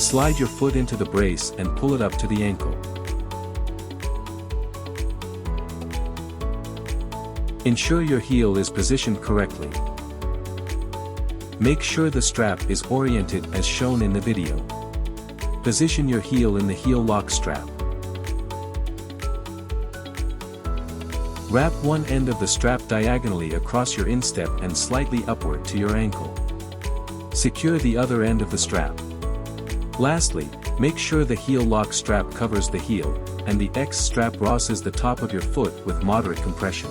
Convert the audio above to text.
Slide your foot into the brace and pull it up to the ankle. Ensure your heel is positioned correctly. Make sure the strap is oriented as shown in the video. Position your heel in the heel lock strap. Wrap one end of the strap diagonally across your instep and slightly upward to your ankle. Secure the other end of the strap. Lastly, make sure the heel lock strap covers the heel, and the X strap crosses the top of your foot with moderate compression.